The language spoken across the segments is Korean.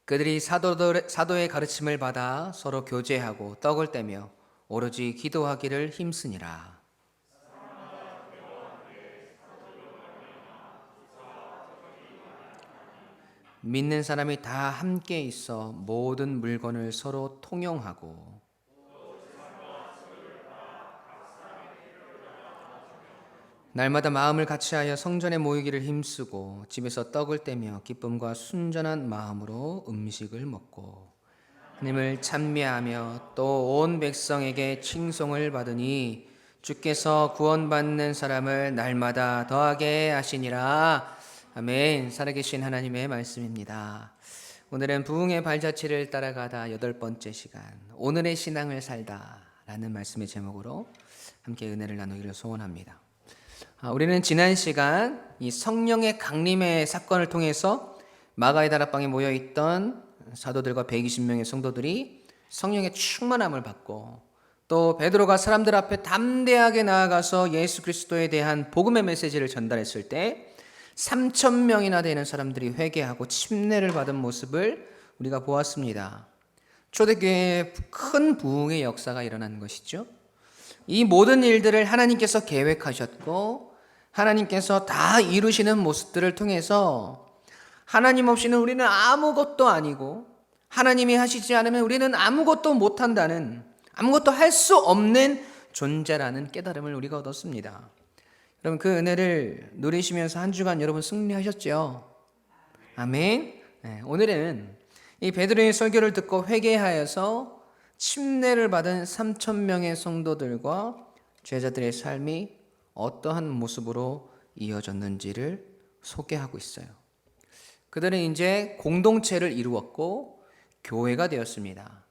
그들이 사도의 가르침을 받아 서로 교제하고 떡을 떼며 오로지 기도하기를 힘쓰니라. 믿는 사람이 다 함께 있어 모든 물건을 서로 통용하고 날마다 마음을 같이하여 성전에 모이기를 힘쓰고 집에서 떡을 떼며 기쁨과 순전한 마음으로 음식을 먹고 하나님을 찬미하며 또 온 백성에게 칭송을 받으니 주께서 구원받는 사람을 날마다 더하게 하시니라. 아멘. 살아계신 하나님의 말씀입니다. 오늘은 부흥의 발자취를 따라가다 8번째 시간, 오늘의 신앙을 살다 라는 말씀의 제목으로 함께 은혜를 나누기를 소원합니다. 우리는 지난 시간 이 성령의 강림의 사건을 통해서 마가의 다락방에 모여있던 사도들과 120명의 성도들이 성령의 충만함을 받고 또 베드로가 사람들 앞에 담대하게 나아가서 예수 그리스도에 대한 복음의 메시지를 전달했을 때 3,000명이나 되는 사람들이 회개하고 침례를 받은 모습을 우리가 보았습니다. 초대교회에 큰 부흥의 역사가 일어난 것이죠. 이 모든 일들을 하나님께서 계획하셨고 하나님께서 다 이루시는 모습들을 통해서 하나님 없이는 우리는 아무것도 아니고 하나님이 하시지 않으면 우리는 아무것도 못한다는, 아무것도 할 수 없는 존재라는 깨달음을 우리가 얻었습니다. 여러분, 그 은혜를 누리시면서 한 주간 여러분 승리하셨죠? 아멘. 오늘은 이 베드로의 설교를 듣고 회개하여서 침례를 받은 3,000명의 성도들과 제자들의 삶이 어떠한 모습으로 이어졌는지를 소개하고 있어요. 그들은 이제 공동체를 이루었고 교회가 되었습니다.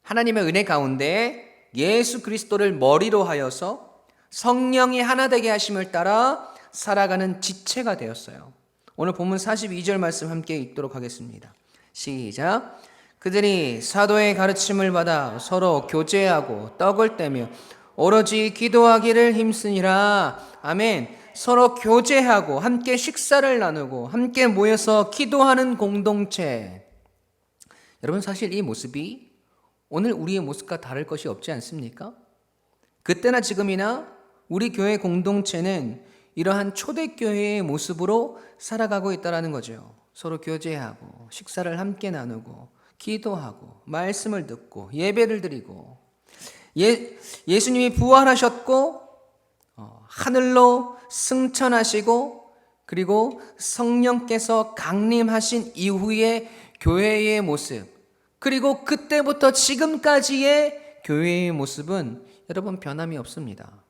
하나님의 은혜 가운데 예수 그리스도를 머리로 하여서 성령이 하나 되게 하심을 따라 살아가는 지체가 되었어요. 오늘 본문 42절 말씀 함께 읽도록 하겠습니다. 시작. 그들이 사도의 가르침을 받아 서로 교제하고 떡을 떼며 오로지 기도하기를 힘쓰니라. 아멘. 서로 교제하고 함께 식사를 나누고 함께 모여서 기도하는 공동체. 여러분, 사실 이 모습이 오늘 우리의 모습과 다를 것이 없지 않습니까? 그때나 지금이나 우리 교회 공동체는 이러한 초대교회의 모습으로 살아가고 있다는 거죠. 서로 교제하고 식사를 함께 나누고 기도하고 말씀을 듣고 예배를 드리고 예수님이 부활하셨고 하늘로 승천하시고 그리고 성령께서 강림하신 이후의 교회의 모습, 그리고 그때부터 지금까지의 교회의 모습은 여러분 변함이 없습니다.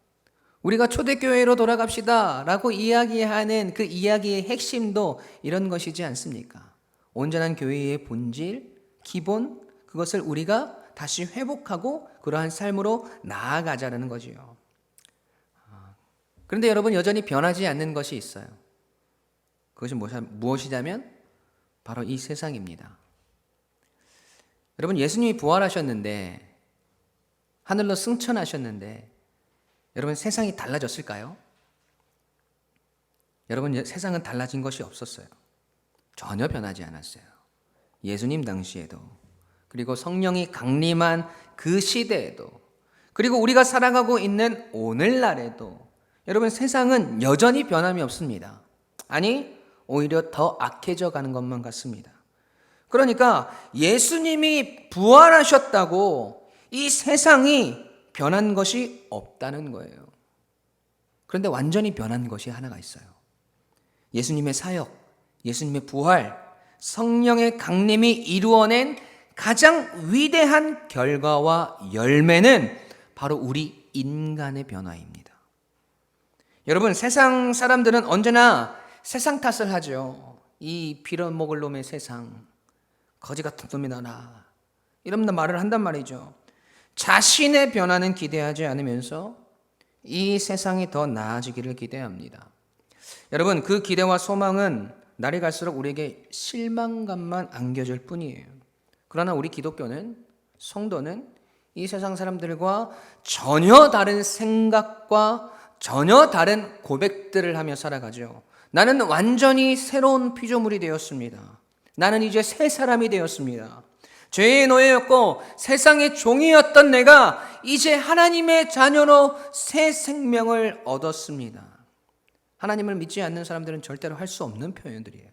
우리가 초대교회로 돌아갑시다 라고 이야기하는 그 이야기의 핵심도 이런 것이지 않습니까? 온전한 교회의 본질, 기본, 그것을 우리가 다시 회복하고 그러한 삶으로 나아가자는 거지요. 그런데 여러분, 여전히 변하지 않는 것이 있어요. 그것이 무엇이냐면 바로 이 세상입니다. 여러분, 예수님이 부활하셨는데 하늘로 승천하셨는데 여러분, 세상이 달라졌을까요? 여러분, 세상은 달라진 것이 없었어요. 전혀 변하지 않았어요. 예수님 당시에도, 그리고 성령이 강림한 그 시대에도, 그리고 우리가 살아가고 있는 오늘날에도 여러분, 세상은 여전히 변함이 없습니다. 아니, 오히려 더 악해져 가는 것만 같습니다. 그러니까 예수님이 부활하셨다고 이 세상이 변한 것이 없다는 거예요. 그런데 완전히 변한 것이 하나가 있어요. 예수님의 사역, 예수님의 부활, 성령의 강림이 이루어낸 가장 위대한 결과와 열매는 바로 우리 인간의 변화입니다. 여러분, 세상 사람들은 언제나 세상 탓을 하죠. 이 빌어먹을 놈의 세상, 거지 같은 놈이 나라, 이런 말을 한단 말이죠. 자신의 변화는 기대하지 않으면서 이 세상이 더 나아지기를 기대합니다. 여러분, 그 기대와 소망은 날이 갈수록 우리에게 실망감만 안겨줄 뿐이에요. 그러나 우리 기독교는, 성도는 이 세상 사람들과 전혀 다른 생각과 전혀 다른 고백들을 하며 살아가죠. 나는 완전히 새로운 피조물이 되었습니다. 나는 이제 새 사람이 되었습니다. 죄의 노예였고 세상의 종이었던 내가 이제 하나님의 자녀로 새 생명을 얻었습니다. 하나님을 믿지 않는 사람들은 절대로 할 수 없는 표현들이에요.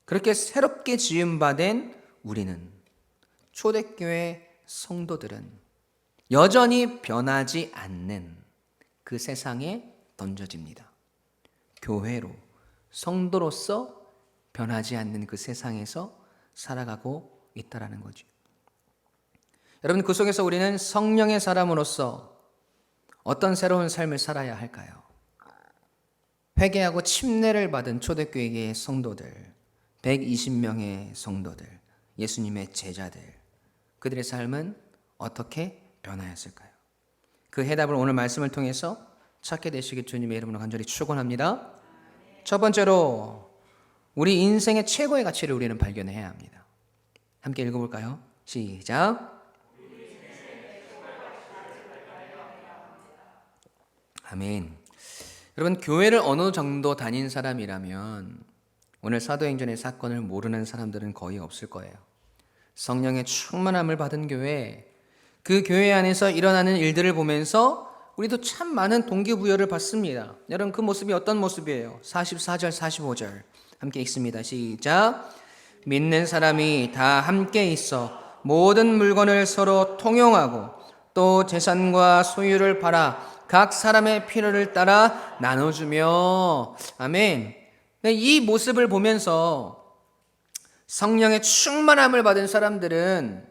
그렇게 새롭게 지음받은 우리는, 초대교회 성도들은 여전히 변하지 않는 그 세상에 던져집니다. 교회로, 성도로서 변하지 않는 그 세상에서 살아가고 있다라는 거죠. 여러분, 그 속에서 우리는 성령의 사람으로서 어떤 새로운 삶을 살아야 할까요? 회개하고 침례를 받은 초대교회의 성도들, 120명의 성도들, 예수님의 제자들, 그들의 삶은 어떻게 변하였을까요? 그 해답을 오늘 말씀을 통해서 찾게 되시길 주님의 이름으로 간절히 축원합니다. 첫 번째로 우리 인생의 최고의 가치를 우리는 발견해야 합니다. 함께 읽어볼까요? 시작. 아멘. 여러분, 교회를 어느 정도 다닌 사람이라면 오늘 사도행전의 사건을 모르는 사람들은 거의 없을 거예요. 성령의 충만함을 받은 교회, 그 교회 안에서 일어나는 일들을 보면서 우리도 참 많은 동기부여를 받습니다. 여러분, 그 모습이 어떤 모습이에요? 44절, 45절 함께 읽습니다. 시작. 믿는 사람이 다 함께 있어 모든 물건을 서로 통용하고 또 재산과 소유를 팔아 각 사람의 필요를 따라 나눠주며. 아멘. 이 모습을 보면서 성령의 충만함을 받은 사람들은,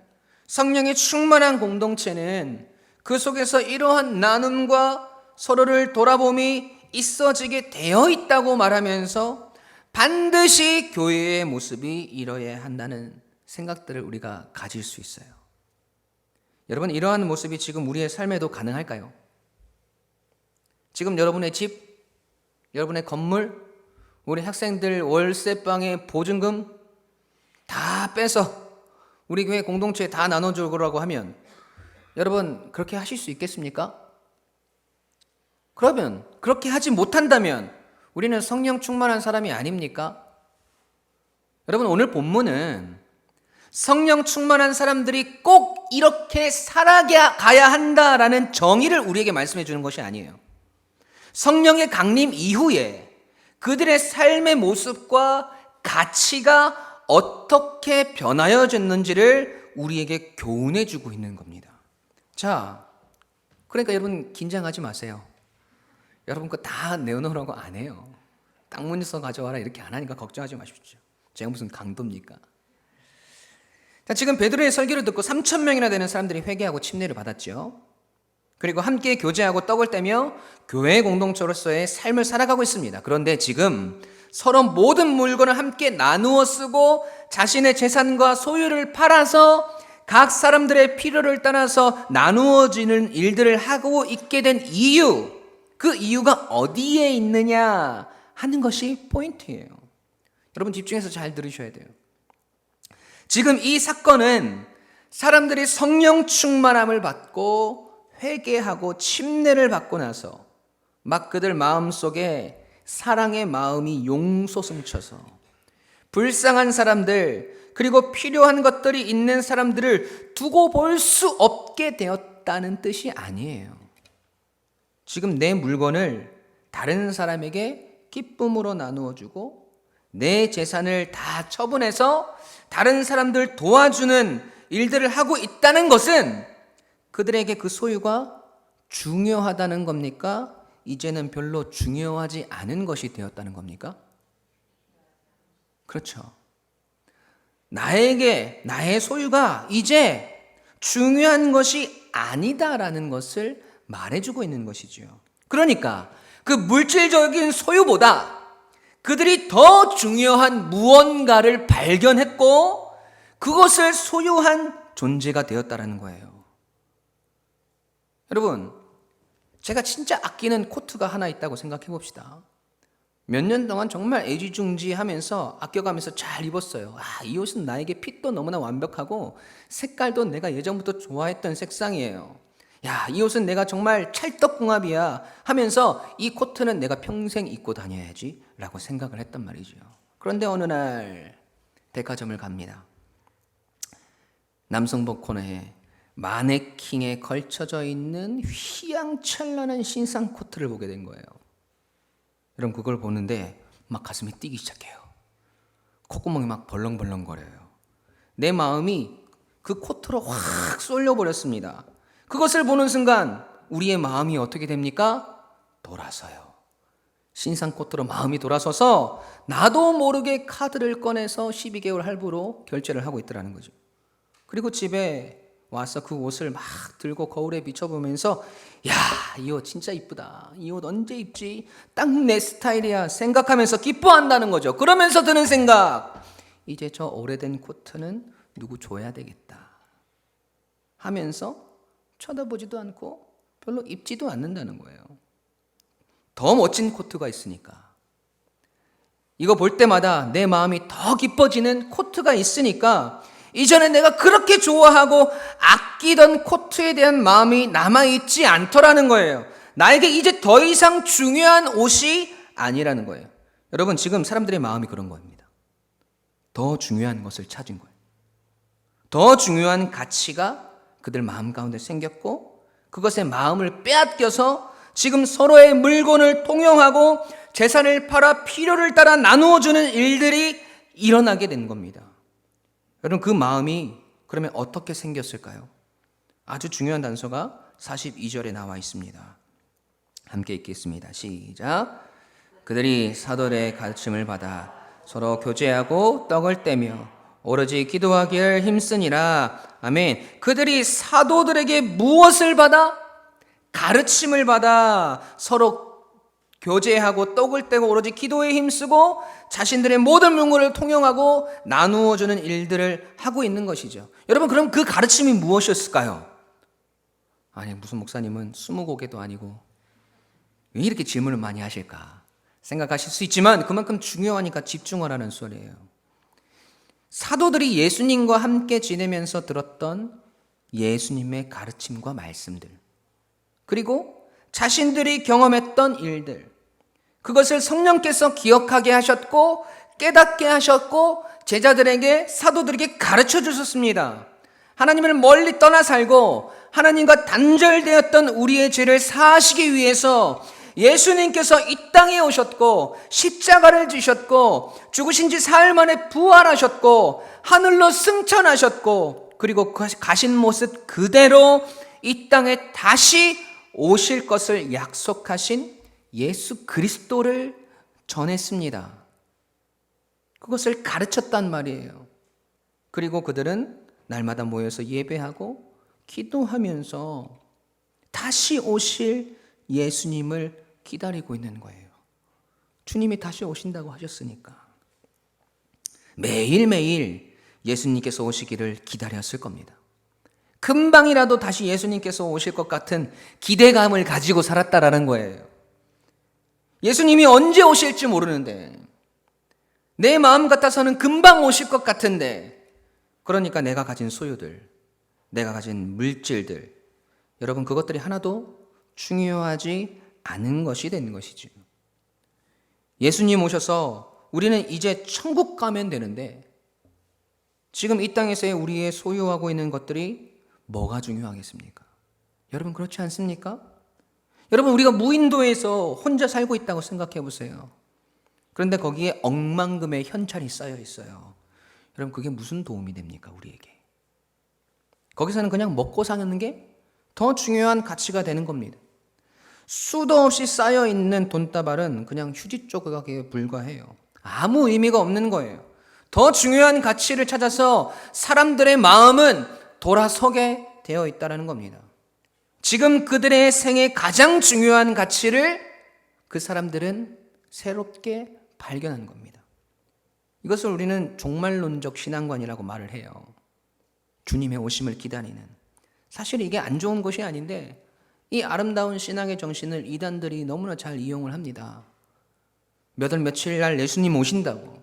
성령의 충만한 공동체는 그 속에서 이러한 나눔과 서로를 돌아봄이 있어지게 되어 있다고 말하면서 반드시 교회의 모습이 이뤄야 한다는 생각들을 우리가 가질 수 있어요. 여러분, 이러한 모습이 지금 우리의 삶에도 가능할까요? 지금 여러분의 집, 여러분의 건물, 우리 학생들 월세방의 보증금 다 빼서 우리 교회 공동체에 다 나눠주라고 하면 여러분 그렇게 하실 수 있겠습니까? 그러면 그렇게 하지 못한다면 우리는 성령 충만한 사람이 아닙니까? 여러분, 오늘 본문은 성령 충만한 사람들이 꼭 이렇게 살아가야 한다라는 정의를 우리에게 말씀해 주는 것이 아니에요. 성령의 강림 이후에 그들의 삶의 모습과 가치가 어떻게 변하여졌는지를 우리에게 교훈해 주고 있는 겁니다. 자, 그러니까 여러분 긴장하지 마세요. 여러분 거 다 내어놓으라고 안 해요. 땅 문서 가져와라 이렇게 안 하니까 걱정하지 마십시오. 제가 무슨 강도입니까? 자, 지금 베드로의 설교를 듣고 3,000명이나 되는 사람들이 회개하고 침례를 받았죠. 그리고 함께 교제하고 떡을 떼며 교회 공동체로서의 삶을 살아가고 있습니다. 그런데 지금 서로 모든 물건을 함께 나누어 쓰고 자신의 재산과 소유를 팔아서 각 사람들의 필요를 따라서 나누어지는 일들을 하고 있게 된 이유, 그 이유가 어디에 있느냐 하는 것이 포인트예요. 여러분 집중해서 잘 들으셔야 돼요. 지금 이 사건은 사람들이 성령 충만함을 받고 회개하고 침례를 받고 나서 막 그들 마음속에 사랑의 마음이 용솟음쳐서 불쌍한 사람들, 그리고 필요한 것들이 있는 사람들을 두고 볼 수 없게 되었다는 뜻이 아니에요. 지금 내 물건을 다른 사람에게 기쁨으로 나누어 주고 내 재산을 다 처분해서 다른 사람들 도와주는 일들을 하고 있다는 것은 그들에게 그 소유가 중요하다는 겁니까? 이제는 별로 중요하지 않은 것이 되었다는 겁니까? 그렇죠. 나에게 나의 소유가 이제 중요한 것이 아니다라는 것을 말해주고 있는 것이죠. 그러니까 그 물질적인 소유보다 그들이 더 중요한 무언가를 발견했고 그것을 소유한 존재가 되었다라는 거예요. 여러분, 제가 진짜 아끼는 코트가 하나 있다고 생각해 봅시다. 몇 년 동안 정말 애지중지하면서 아껴가면서 잘 입었어요. 이 옷은 나에게 핏도 너무나 완벽하고 색깔도 내가 예전부터 좋아했던 색상이에요. 이 옷은 내가 정말 찰떡궁합이야 하면서 이 코트는 내가 평생 입고 다녀야지 라고 생각을 했단 말이죠. 그런데 어느 날 백화점을 갑니다. 남성복 코너에 마네킹에 걸쳐져 있는 휘황찬란한 신상 코트를 보게 된 거예요. 여러분 그걸 보는데 막 가슴이 뛰기 시작해요. 콧구멍이 막 벌렁벌렁거려요. 내 마음이 그 코트로 확 쏠려버렸습니다. 그것을 보는 순간 우리의 마음이 어떻게 됩니까? 돌아서요. 신상 코트로 마음이 돌아서서 나도 모르게 카드를 꺼내서 12개월 할부로 결제를 하고 있더라는 거죠. 그리고 집에 와서 그 옷을 막 들고 거울에 비춰보면서 야, 이 옷 진짜 이쁘다. 이 옷 언제 입지? 딱 내 스타일이야 생각하면서 기뻐한다는 거죠. 그러면서 드는 생각, 이제 저 오래된 코트는 누구 줘야 되겠다 하면서 쳐다보지도 않고 별로 입지도 않는다는 거예요. 더 멋진 코트가 있으니까, 이거 볼 때마다 내 마음이 더 기뻐지는 코트가 있으니까 이전에 내가 그렇게 좋아하고 아끼던 코트에 대한 마음이 남아있지 않더라는 거예요. 나에게 이제 더 이상 중요한 옷이 아니라는 거예요. 여러분 지금 사람들의 마음이 그런 겁니다. 더 중요한 것을 찾은 거예요. 더 중요한 가치가 그들 마음 가운데 생겼고 그것의 마음을 빼앗겨서 지금 서로의 물건을 통용하고 재산을 팔아 필요를 따라 나누어주는 일들이 일어나게 된 겁니다. 여러분 그 마음이 그러면 어떻게 생겼을까요? 아주 중요한 단서가 42절에 나와 있습니다. 함께 읽겠습니다. 시작. 그들이 사도의 가르침을 받아 서로 교제하고 떡을 떼며 오로지 기도하기를 힘쓰니라. 아멘. 그들이 사도들에게 무엇을 받아? 가르침을 받아 서로 교제하고 떡을 떼고 오로지 기도에 힘쓰고 자신들의 모든 물건을 통용하고 나누어주는 일들을 하고 있는 것이죠. 여러분 그럼 그 가르침이 무엇이었을까요? 아니 무슨 목사님은 20곡에도 아니고 왜 이렇게 질문을 많이 하실까 생각하실 수 있지만 그만큼 중요하니까 집중하라는 소리예요. 사도들이 예수님과 함께 지내면서 들었던 예수님의 가르침과 말씀들, 그리고 자신들이 경험했던 일들, 그것을 성령께서 기억하게 하셨고 깨닫게 하셨고 제자들에게, 사도들에게 가르쳐 주셨습니다. 하나님을 멀리 떠나 살고 하나님과 단절되었던 우리의 죄를 사하시기 위해서 예수님께서 이 땅에 오셨고 십자가를 지셨고 죽으신 지 사흘 만에 부활하셨고 하늘로 승천하셨고 그리고 가신 모습 그대로 이 땅에 다시 오실 것을 약속하신 예수 그리스도를 전했습니다. 그것을 가르쳤단 말이에요. 그리고 그들은 날마다 모여서 예배하고 기도하면서 다시 오실 예수님을 기다리고 있는 거예요. 주님이 다시 오신다고 하셨으니까 매일매일 예수님께서 오시기를 기다렸을 겁니다. 금방이라도 다시 예수님께서 오실 것 같은 기대감을 가지고 살았다라는 거예요. 예수님이 언제 오실지 모르는데 내 마음 같아서는 금방 오실 것 같은데, 그러니까 내가 가진 소유들, 내가 가진 물질들, 여러분 그것들이 하나도 중요하지 않은 것이 되는 것이죠. 예수님 오셔서 우리는 이제 천국 가면 되는데 지금 이 땅에서의 우리의 소유하고 있는 것들이 뭐가 중요하겠습니까? 여러분 그렇지 않습니까? 여러분 우리가 무인도에서 혼자 살고 있다고 생각해 보세요. 그런데 거기에 억만금의 현찰이 쌓여 있어요. 여러분 그게 무슨 도움이 됩니까 우리에게? 거기서는 그냥 먹고 사는 게 더 중요한 가치가 되는 겁니다. 수도 없이 쌓여 있는 돈다발은 그냥 휴지 조각에 불과해요. 아무 의미가 없는 거예요. 더 중요한 가치를 찾아서 사람들의 마음은 돌아서게 되어 있다는 겁니다. 지금 그들의 생에 가장 중요한 가치를 그 사람들은 새롭게 발견한 겁니다. 이것을 우리는 종말론적 신앙관이라고 말을 해요. 주님의 오심을 기다리는. 사실 이게 안 좋은 것이 아닌데 이 아름다운 신앙의 정신을 이단들이 너무나 잘 이용을 합니다. 몇 월 며칠 날 예수님 오신다고,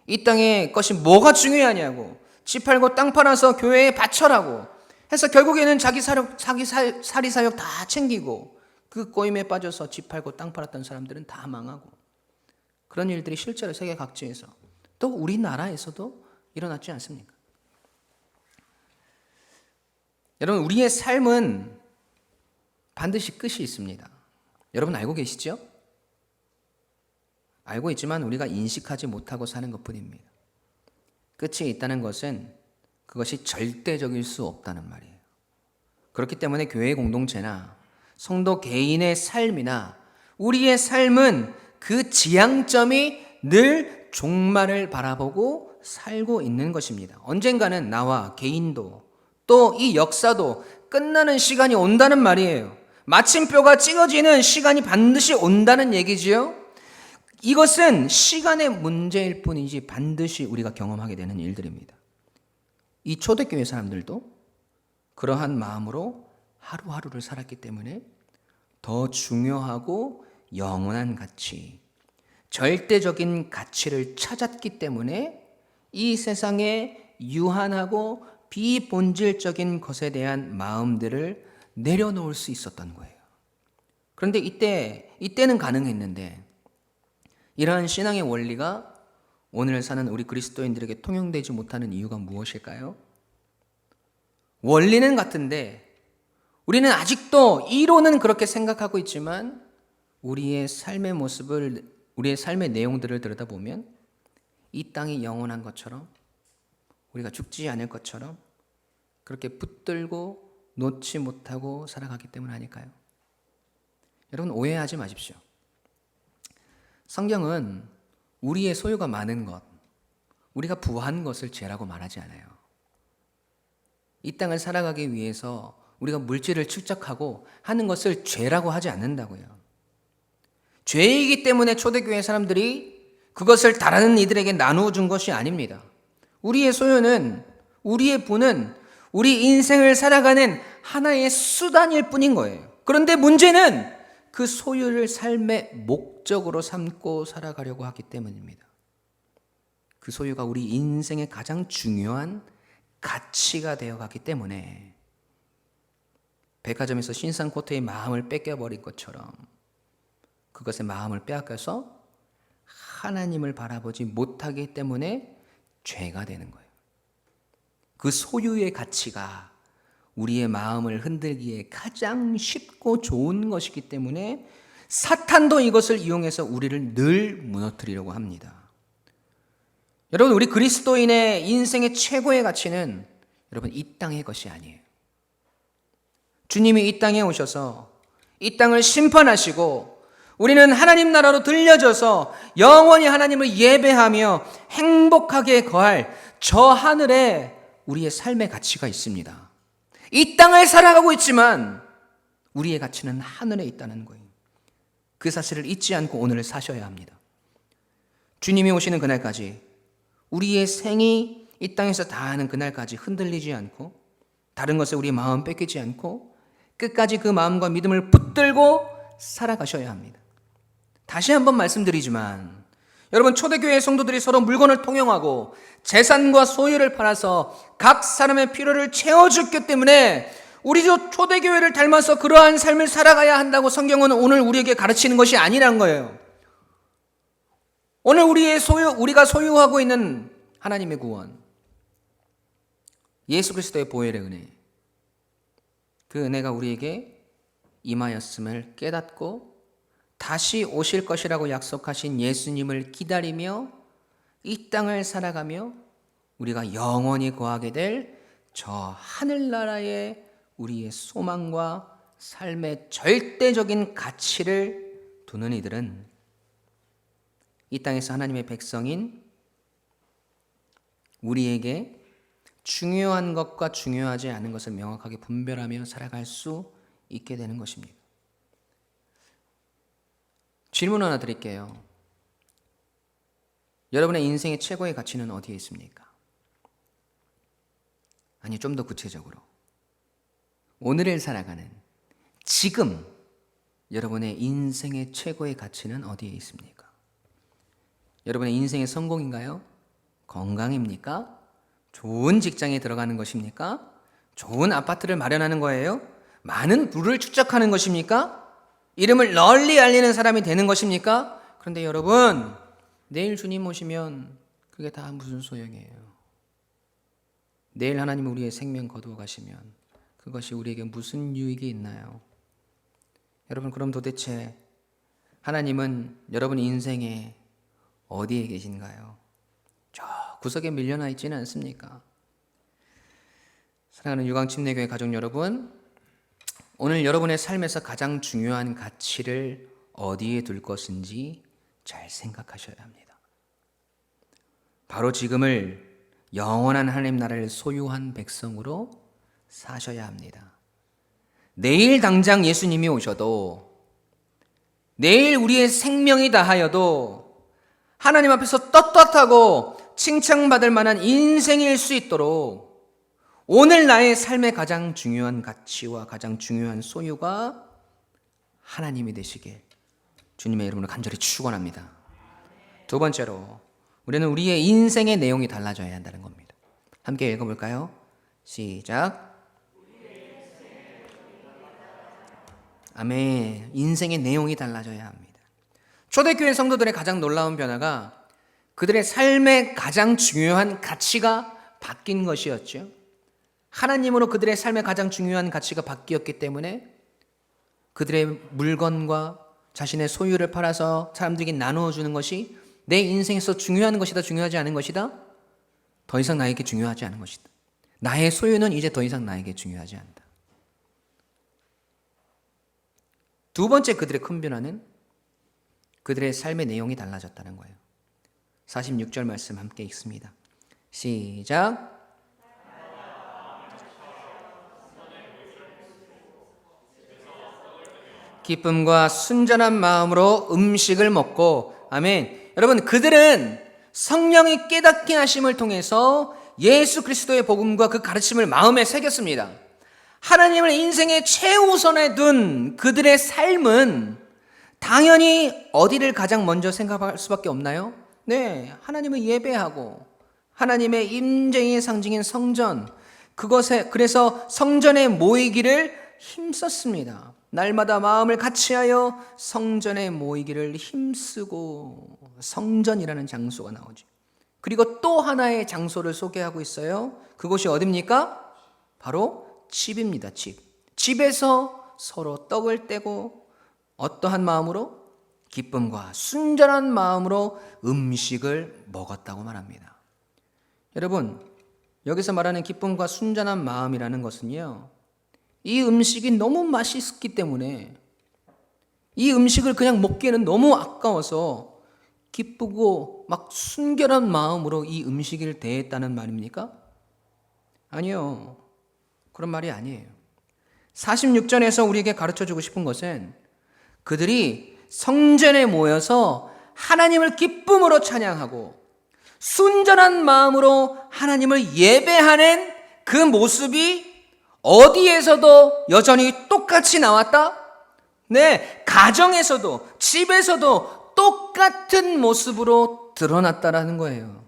이 땅의 것이 뭐가 중요하냐고, 집 팔고 땅 팔아서 교회에 바쳐라고 해서 결국에는 자기 사리사욕 다 챙기고 그 꼬임에 빠져서 집 팔고 땅 팔았던 사람들은 다 망하고, 그런 일들이 실제로 세계 각지에서 또 우리나라에서도 일어났지 않습니까? 여러분, 우리의 삶은 반드시 끝이 있습니다. 여러분 알고 계시죠? 알고 있지만 우리가 인식하지 못하고 사는 것뿐입니다. 끝이 있다는 것은 그것이 절대적일 수 없다는 말이에요. 그렇기 때문에 교회 공동체나 성도 개인의 삶이나 우리의 삶은 그 지향점이 늘 종말을 바라보고 살고 있는 것입니다. 언젠가는 나와 개인도 또 이 역사도 끝나는 시간이 온다는 말이에요. 마침표가 찍어지는 시간이 반드시 온다는 얘기지요. 이것은 시간의 문제일 뿐이지 반드시 우리가 경험하게 되는 일들입니다. 이 초대교회 사람들도 그러한 마음으로 하루하루를 살았기 때문에 더 중요하고 영원한 가치, 절대적인 가치를 찾았기 때문에 이 세상에 유한하고 비본질적인 것에 대한 마음들을 내려놓을 수 있었던 거예요. 그런데 이때는 가능했는데 이러한 신앙의 원리가 오늘 사는 우리 그리스도인들에게 통용되지 못하는 이유가 무엇일까요? 원리는 같은데 우리는 아직도 이론은 그렇게 생각하고 있지만 우리의 삶의 모습을, 우리의 삶의 내용들을 들여다보면 이 땅이 영원한 것처럼 우리가 죽지 않을 것처럼 그렇게 붙들고 놓지 못하고 살아가기 때문 아닐까요? 여러분 오해하지 마십시오. 성경은 우리의 소유가 많은 것, 우리가 부한 것을 죄라고 말하지 않아요. 이 땅을 살아가기 위해서 우리가 물질을 축적하고 하는 것을 죄라고 하지 않는다고요. 죄이기 때문에 초대교회 사람들이 그것을 다른 이들에게 나누어 준 것이 아닙니다. 우리의 소유는, 우리의 부는 우리 인생을 살아가는 하나의 수단일 뿐인 거예요. 그런데 문제는 그 소유를 삶의 목적으로 삼고 살아가려고 하기 때문입니다. 그 소유가 우리 인생의 가장 중요한 가치가 되어가기 때문에 백화점에서 신상 코트의 마음을 뺏겨버린 것처럼 그것의 마음을 빼앗겨서 하나님을 바라보지 못하기 때문에 죄가 되는 거예요. 그 소유의 가치가 우리의 마음을 흔들기에 가장 쉽고 좋은 것이기 때문에 사탄도 이것을 이용해서 우리를 늘 무너뜨리려고 합니다. 여러분, 우리 그리스도인의 인생의 최고의 가치는 여러분 이 땅의 것이 아니에요. 주님이 이 땅에 오셔서 이 땅을 심판하시고 우리는 하나님 나라로 들려져서 영원히 하나님을 예배하며 행복하게 거할 저 하늘에 우리의 삶의 가치가 있습니다. 이 땅을 살아가고 있지만 우리의 가치는 하늘에 있다는 거예요. 그 사실을 잊지 않고 오늘을 사셔야 합니다. 주님이 오시는 그날까지 우리의 생이 이 땅에서 다하는 그날까지 흔들리지 않고 다른 것에 우리 마음 뺏기지 않고 끝까지 그 마음과 믿음을 붙들고 살아가셔야 합니다. 다시 한번 말씀드리지만 여러분, 초대교회 성도들이 서로 물건을 통용하고 재산과 소유를 팔아서 각 사람의 필요를 채워줬기 때문에 우리도 초대교회를 닮아서 그러한 삶을 살아가야 한다고 성경은 오늘 우리에게 가르치는 것이 아니란 거예요. 오늘 우리가 소유하고 있는 하나님의 구원, 예수 그리스도의 보혈의 은혜, 그 은혜가 우리에게 임하였음을 깨닫고 다시 오실 것이라고 약속하신 예수님을 기다리며 이 땅을 살아가며 우리가 영원히 거하게 될 저 하늘나라의 우리의 소망과 삶의 절대적인 가치를 두는 이들은 이 땅에서 하나님의 백성인 우리에게 중요한 것과 중요하지 않은 것을 명확하게 분별하며 살아갈 수 있게 되는 것입니다. 질문 하나 드릴게요. 여러분의 인생의 최고의 가치는 어디에 있습니까? 아니, 좀 더 구체적으로 오늘을 살아가는 지금 여러분의 인생의 최고의 가치는 어디에 있습니까? 여러분의 인생의 성공인가요? 건강입니까? 좋은 직장에 들어가는 것입니까? 좋은 아파트를 마련하는 거예요? 많은 부를 축적하는 것입니까? 이름을 널리 알리는 사람이 되는 것입니까? 그런데 여러분, 내일 주님 오시면 그게 다 무슨 소용이에요? 내일 하나님은 우리의 생명 거두어 가시면 그것이 우리에게 무슨 유익이 있나요? 여러분, 그럼 도대체 하나님은 여러분 인생에 어디에 계신가요? 저 구석에 밀려나 있지는 않습니까? 사랑하는 유광침례교회 가족 여러분, 오늘 여러분의 삶에서 가장 중요한 가치를 어디에 둘 것인지 잘 생각하셔야 합니다. 바로 지금을 영원한 하나님 나라를 소유한 백성으로 사셔야 합니다. 내일 당장 예수님이 오셔도, 내일 우리의 생명이 다하여도 하나님 앞에서 떳떳하고 칭찬받을 만한 인생일 수 있도록 오늘 나의 삶의 가장 중요한 가치와 가장 중요한 소유가 하나님이 되시길 주님의 이름으로 간절히 축원합니다. 두 번째로, 우리는 우리의 인생의 내용이 달라져야 한다는 겁니다. 함께 읽어볼까요? 시작. 아멘. 인생의 내용이 달라져야 합니다. 초대교회 성도들의 가장 놀라운 변화가 그들의 삶의 가장 중요한 가치가 바뀐 것이었죠. 하나님으로 그들의 삶의 가장 중요한 가치가 바뀌었기 때문에 그들의 물건과 자신의 소유를 팔아서 사람들에게 나누어 주는 것이 내 인생에서 중요한 것이다, 중요하지 않은 것이다? 더 이상 나에게 중요하지 않은 것이다. 나의 소유는 이제 더 이상 나에게 중요하지 않다. 두 번째 그들의 큰 변화는 그들의 삶의 내용이 달라졌다는 거예요. 46절 말씀 함께 읽습니다. 시작. 기쁨과 순전한 마음으로 음식을 먹고, 아멘. 여러분, 그들은 성령이 깨닫게 하심을 통해서 예수 그리스도의 복음과 그 가르침을 마음에 새겼습니다. 하나님을 인생의 최우선에 둔 그들의 삶은 당연히 어디를 가장 먼저 생각할 수밖에 없나요? 네, 하나님을 예배하고 하나님의 임재의 상징인 성전, 그래서 성전에 모이기를 힘썼습니다. 날마다 마음을 같이하여 성전에 모이기를 힘쓰고, 성전이라는 장소가 나오죠. 그리고 또 하나의 장소를 소개하고 있어요. 그곳이 어디입니까? 바로 집입니다. 집에서 서로 떡을 떼고 어떠한 마음으로? 기쁨과 순전한 마음으로 음식을 먹었다고 말합니다. 여러분, 여기서 말하는 기쁨과 순전한 마음이라는 것은요, 이 음식이 너무 맛있기 때문에 이 음식을 그냥 먹기에는 너무 아까워서 기쁘고 막 순결한 마음으로 이 음식을 대했다는 말입니까? 아니요. 그런 말이 아니에요. 46절에서 우리에게 가르쳐주고 싶은 것은 그들이 성전에 모여서 하나님을 기쁨으로 찬양하고 순전한 마음으로 하나님을 예배하는 그 모습이 어디에서도 여전히 똑같이 나왔다? 네, 가정에서도 집에서도 똑같은 모습으로 드러났다라는 거예요.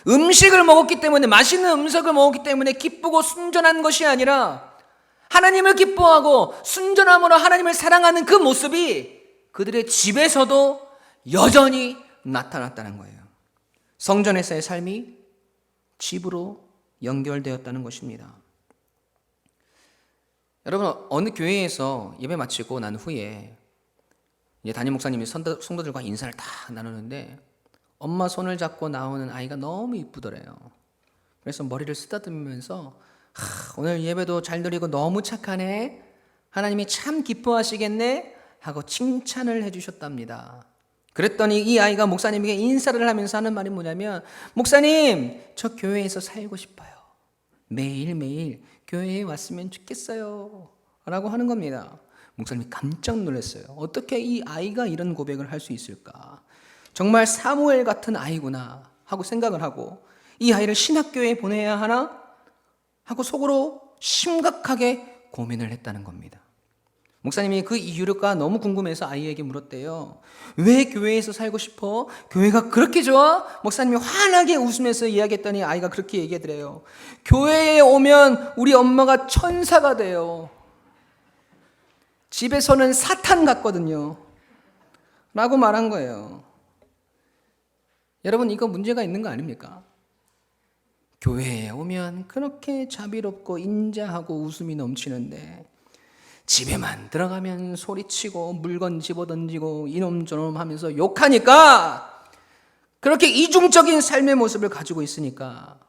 음식을 먹었기 때문에, 맛있는 음식을 먹었기 때문에 기쁘고 순전한 것이 아니라 하나님을 기뻐하고 순전함으로 하나님을 사랑하는 그 모습이 그들의 집에서도 여전히 나타났다는 거예요. 성전에서의 삶이 집으로 연결되었다는 것입니다. 여러분, 어느 교회에서 예배 마치고 난 후에 이제 담임 목사님이 성도들과 인사를 다 나누는데 엄마 손을 잡고 나오는 아이가 너무 이쁘더래요. 그래서 머리를 쓰다듬으면서 오늘 예배도 잘 드리고 너무 착하네, 하나님이 참 기뻐하시겠네 하고 칭찬을 해주셨답니다. 그랬더니 이 아이가 목사님에게 인사를 하면서 하는 말이 뭐냐면, 목사님, 저 교회에서 살고 싶어요. 매일매일 교회에 왔으면 좋겠어요 라고 하는 겁니다. 목사님이 깜짝 놀랐어요. 어떻게 이 아이가 이런 고백을 할 수 있을까? 정말 사무엘 같은 아이구나 하고 생각을 하고, 이 아이를 신학교에 보내야 하나 하고 속으로 심각하게 고민을 했다는 겁니다. 목사님이 그 이유가 너무 궁금해서 아이에게 물었대요. 왜 교회에서 살고 싶어? 교회가 그렇게 좋아? 목사님이 환하게 웃으면서 이야기했더니 아이가 그렇게 얘기하더래요. 교회에 오면 우리 엄마가 천사가 돼요. 집에서는 사탄 같거든요 라고 말한 거예요. 여러분, 이거 문제가 있는 거 아닙니까? 교회에 오면 그렇게 자비롭고 인자하고 웃음이 넘치는데 집에만 들어가면 소리치고 물건 집어던지고 이놈저놈 하면서 욕하니까, 그렇게 이중적인 삶의 모습을 가지고 있으니까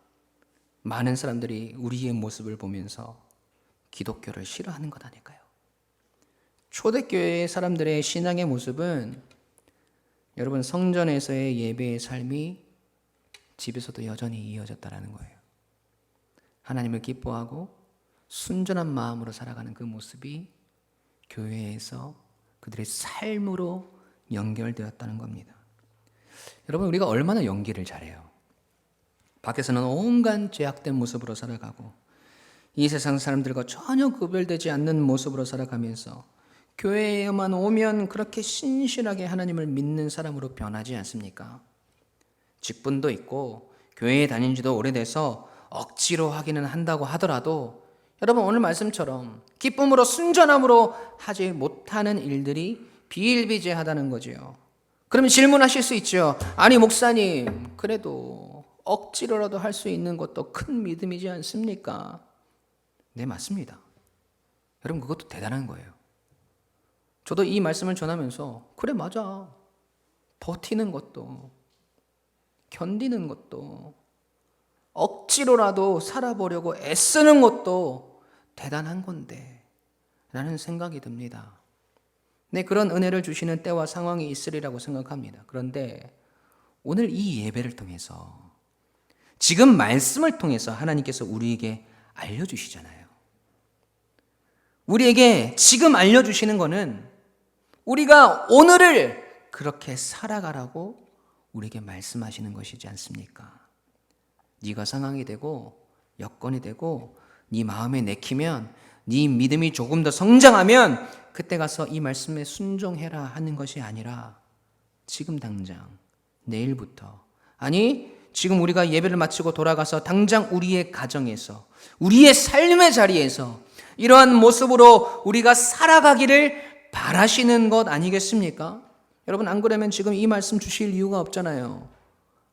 많은 사람들이 우리의 모습을 보면서 기독교를 싫어하는 것 아닐까요? 초대교회 사람들의 신앙의 모습은 여러분, 성전에서의 예배의 삶이 집에서도 여전히 이어졌다는 거예요. 하나님을 기뻐하고 순전한 마음으로 살아가는 그 모습이 교회에서 그들의 삶으로 연결되었다는 겁니다. 여러분, 우리가 얼마나 연기를 잘해요. 밖에서는 온갖 죄악된 모습으로 살아가고 이 세상 사람들과 전혀 구별되지 않는 모습으로 살아가면서 교회에만 오면 그렇게 신실하게 하나님을 믿는 사람으로 변하지 않습니까? 직분도 있고 교회에 다닌 지도 오래돼서 억지로 하기는 한다고 하더라도 여러분, 오늘 말씀처럼 기쁨으로 순전함으로 하지 못하는 일들이 비일비재하다는 거지요. 그러면 질문하실 수 있죠. 아니 목사님, 그래도 억지로라도 할 수 있는 것도 큰 믿음이지 않습니까? 네, 맞습니다. 여러분, 그것도 대단한 거예요. 저도 이 말씀을 전하면서 그래, 맞아. 버티는 것도, 견디는 것도, 억지로라도 살아보려고 애쓰는 것도 대단한 건데 라는 생각이 듭니다. 네, 그런 은혜를 주시는 때와 상황이 있으리라고 생각합니다. 그런데 오늘 이 예배를 통해서, 지금 말씀을 통해서 하나님께서 우리에게 알려주시잖아요. 우리에게 지금 알려주시는 거는 우리가 오늘을 그렇게 살아가라고 우리에게 말씀하시는 것이지 않습니까? 네가 상황이 되고 여건이 되고 네 마음에 내키면, 네 믿음이 조금 더 성장하면 그때 가서 이 말씀에 순종해라 하는 것이 아니라 지금 당장, 내일부터, 아니 지금 우리가 예배를 마치고 돌아가서 당장 우리의 가정에서, 우리의 삶의 자리에서 이러한 모습으로 우리가 살아가기를 바라시는 것 아니겠습니까? 여러분, 안 그러면 지금 이 말씀 주실 이유가 없잖아요.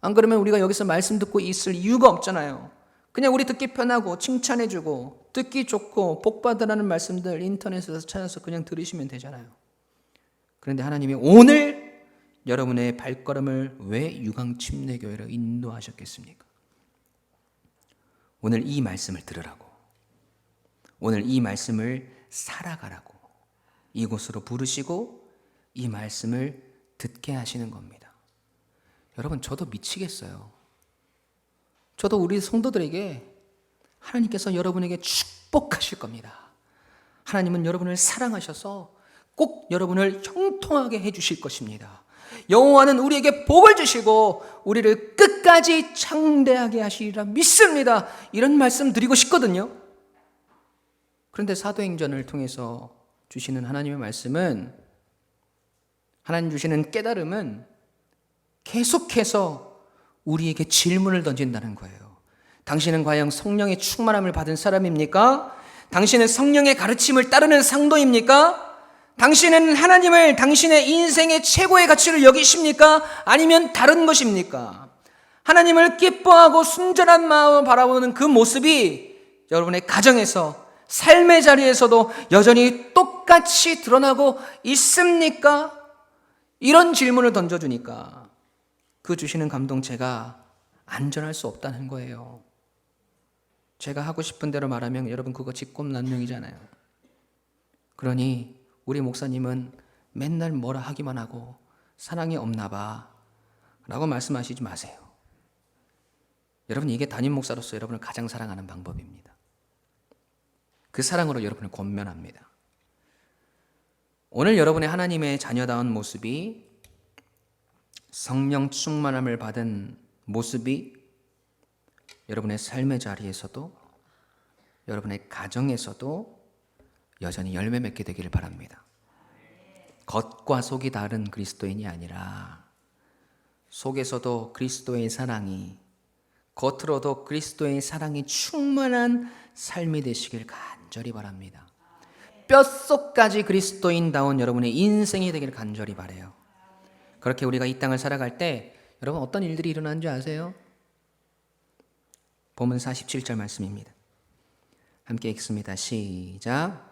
안 그러면 우리가 여기서 말씀 듣고 있을 이유가 없잖아요. 그냥 우리 듣기 편하고 칭찬해주고 듣기 좋고 복받으라는 말씀들 인터넷에서 찾아서 그냥 들으시면 되잖아요. 그런데 하나님이 오늘 여러분의 발걸음을 왜 유광침례교회로 인도하셨겠습니까? 오늘 이 말씀을 들으라고, 오늘 이 말씀을 살아가라고 이곳으로 부르시고 이 말씀을 듣게 하시는 겁니다. 여러분, 저도 미치겠어요. 저도 우리 성도들에게 하나님께서 여러분에게 축복하실 겁니다. 하나님은 여러분을 사랑하셔서 꼭 여러분을 형통하게 해주실 것입니다. 여호와는 우리에게 복을 주시고 우리를 끝까지 창대하게 하시리라 믿습니다. 이런 말씀 드리고 싶거든요. 그런데 사도행전을 통해서 주시는 하나님의 말씀은, 하나님 주시는 깨달음은 계속해서 우리에게 질문을 던진다는 거예요. 당신은 과연 성령의 충만함을 받은 사람입니까? 당신은 성령의 가르침을 따르는 상도입니까? 당신은 하나님을 당신의 인생의 최고의 가치를 여기십니까? 아니면 다른 것입니까? 하나님을 기뻐하고 순전한 마음을 바라보는 그 모습이 여러분의 가정에서, 삶의 자리에서도 여전히 똑같이 드러나고 있습니까? 이런 질문을 던져주니까 그 주시는 감동체가 안전할 수 없다는 거예요. 제가 하고 싶은 대로 말하면 여러분 그거 직권남용이잖아요. 그러니 우리 목사님은 맨날 뭐라 하기만 하고 사랑이 없나 봐 라고 말씀하시지 마세요. 여러분, 이게 담임 목사로서 여러분을 가장 사랑하는 방법입니다. 그 사랑으로 여러분을 권면합니다. 오늘 여러분의 하나님의 자녀다운 모습이, 성령 충만함을 받은 모습이 여러분의 삶의 자리에서도, 여러분의 가정에서도 여전히 열매 맺게 되기를 바랍니다. 겉과 속이 다른 그리스도인이 아니라 속에서도 그리스도의 사랑이, 겉으로도 그리스도의 사랑이 충만한 삶이 되시길 간절히 바랍니다. 뼛속까지 그리스도인다운 여러분의 인생이 되기를 간절히 바라요. 그렇게 우리가 이 땅을 살아갈 때 여러분 어떤 일들이 일어나는 줄 아세요? 본문 47절 말씀입니다. 함께 읽습니다. 시작.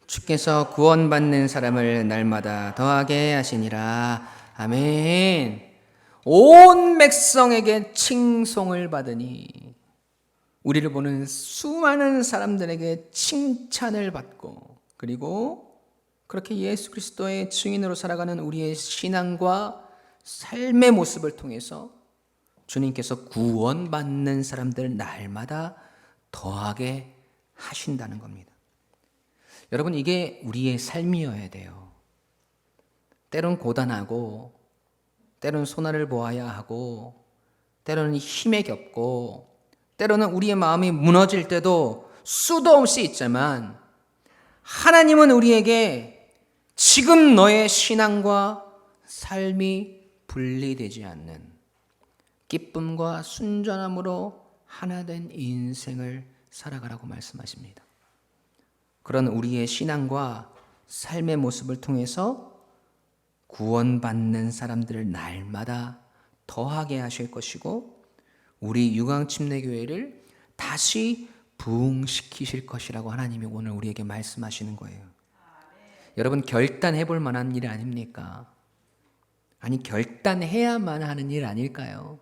주께서 구원받는 사람을 날마다 더하게 하시니라. 아멘. 온 백성에게 칭송을 받으니, 우리를 보는 수많은 사람들에게 칭찬을 받고, 그리고 그렇게 예수 그리스도의 증인으로 살아가는 우리의 신앙과 삶의 모습을 통해서 주님께서 구원받는 사람들 날마다 더하게 하신다는 겁니다. 여러분, 이게 우리의 삶이어야 돼요. 때론 고단하고, 때론 소나를 보아야 하고, 때로는 힘에 겹고, 때로는 우리의 마음이 무너질 때도 수도 없이 있지만, 하나님은 우리에게 지금 너의 신앙과 삶이 분리되지 않는 기쁨과 순전함으로 하나 된 인생을 살아가라고 말씀하십니다. 그런 우리의 신앙과 삶의 모습을 통해서 구원받는 사람들을 날마다 더하게 하실 것이고, 우리 유광침례교회를 다시 부흥시키실 것이라고 하나님이 오늘 우리에게 말씀하시는 거예요. 여러분, 결단해 볼 만한 일 아닙니까? 아니, 결단해야만 하는 일 아닐까요?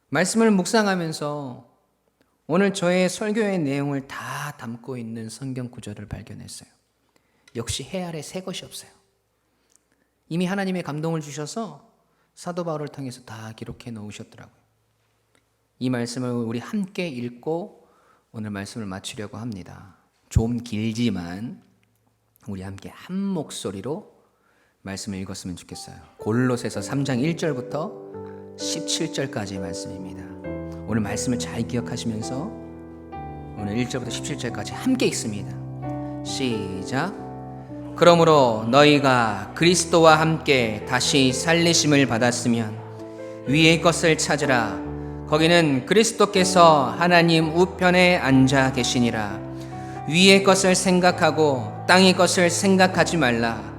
말씀을 묵상하면서 오늘 저의 설교의 내용을 다 담고 있는 성경 구절을 발견했어요. 역시 해 아래 새 것이 없어요. 이미 하나님의 감동을 주셔서 사도 바울을 통해서 다 기록해 놓으셨더라고요. 이 말씀을 우리 함께 읽고 오늘 말씀을 마치려고 합니다. 좀 길지만 우리 함께 한 목소리로 말씀을 읽었으면 좋겠어요. 골로새서 3장 1절부터 17절까지의 말씀입니다. 오늘 말씀을 잘 기억하시면서 오늘 1절부터 17절까지 함께 읽습니다. 시작. 그러므로 너희가 그리스도와 함께 다시 살리심을 받았으면 위의 것을 찾으라. 거기는 그리스도께서 하나님 우편에 앉아 계시니라. 위의 것을 생각하고 땅의 것을 생각하지 말라.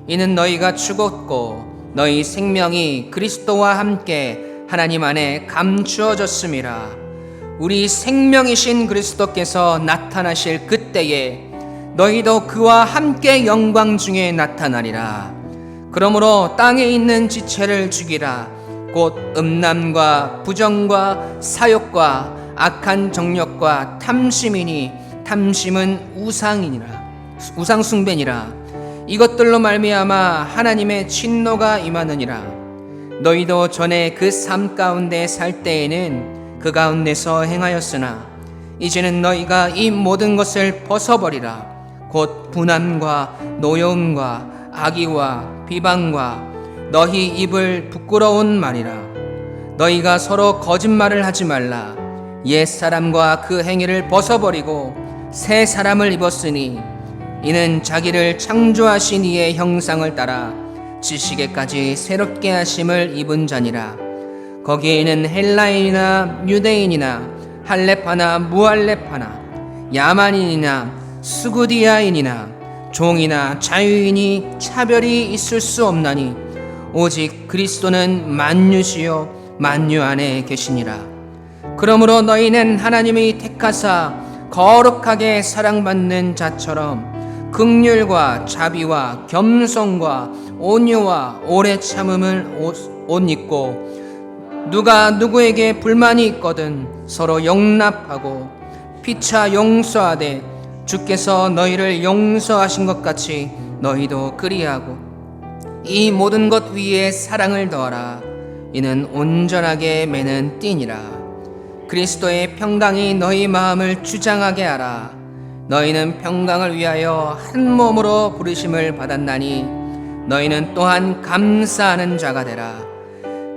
이는 너희가 죽었고 너희 생명이 그리스도와 함께 하나님 안에 감추어졌음이라. 우리 생명이신 그리스도께서 나타나실 그때에 너희도 그와 함께 영광 중에 나타나리라. 그러므로 땅에 있는 지체를 죽이라. 곧 음란과 부정과 사욕과 악한 정욕과 탐심이니 탐심은 우상 숭배니라. 이것들로 말미암아 하나님의 진노가 임하느니라. 너희도 전에 그 삶 가운데 살 때에는 그 가운데서 행하였으나 이제는 너희가 이 모든 것을 벗어버리라. 곧 분함과 노여움과 악의와 비방과 너희 입을 부끄러운 말이라. 너희가 서로 거짓말을 하지 말라. 옛 사람과 그 행위를 벗어버리고 새 사람을 입었으니 이는 자기를 창조하신 이의 형상을 따라 지식에까지 새롭게 하심을 입은 자니라. 거기에는 헬라인이나 유대인이나 할렙하나 무할렙하나 야만인이나 스구디아인이나 종이나 자유인이 차별이 있을 수 없나니 오직 그리스도는 만유시요 만유 안에 계시니라. 그러므로 너희는 하나님이 택하사 거룩하게 사랑받는 자처럼 긍휼과 자비와 겸손과 온유와 오래 참음을 옷 입고 누가 누구에게 불만이 있거든 서로 용납하고 피차 용서하되 주께서 너희를 용서하신 것 같이 너희도 그리하고 이 모든 것 위에 사랑을 더하라. 이는 온전하게 매는 띠니라. 그리스도의 평강이 너희 마음을 주장하게 하라. 너희는 평강을 위하여 한 몸으로 부르심을 받았나니 너희는 또한 감사하는 자가 되라.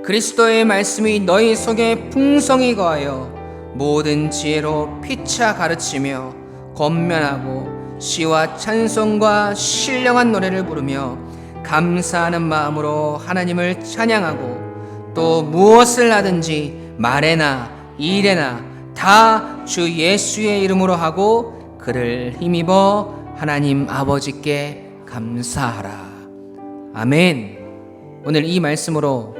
그리스도의 말씀이 너희 속에 풍성히 거하여 모든 지혜로 피차 가르치며 권면하고 시와 찬송과 신령한 노래를 부르며 감사하는 마음으로 하나님을 찬양하고 또 무엇을 하든지 말에나 일에나 다 주 예수의 이름으로 하고 그를 힘입어 하나님 아버지께 감사하라. 아멘. 오늘 이 말씀으로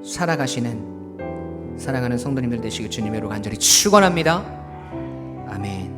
살아가시는 사랑하는 성도님들 되시길 주님으로 간절히 축원합니다. 아멘.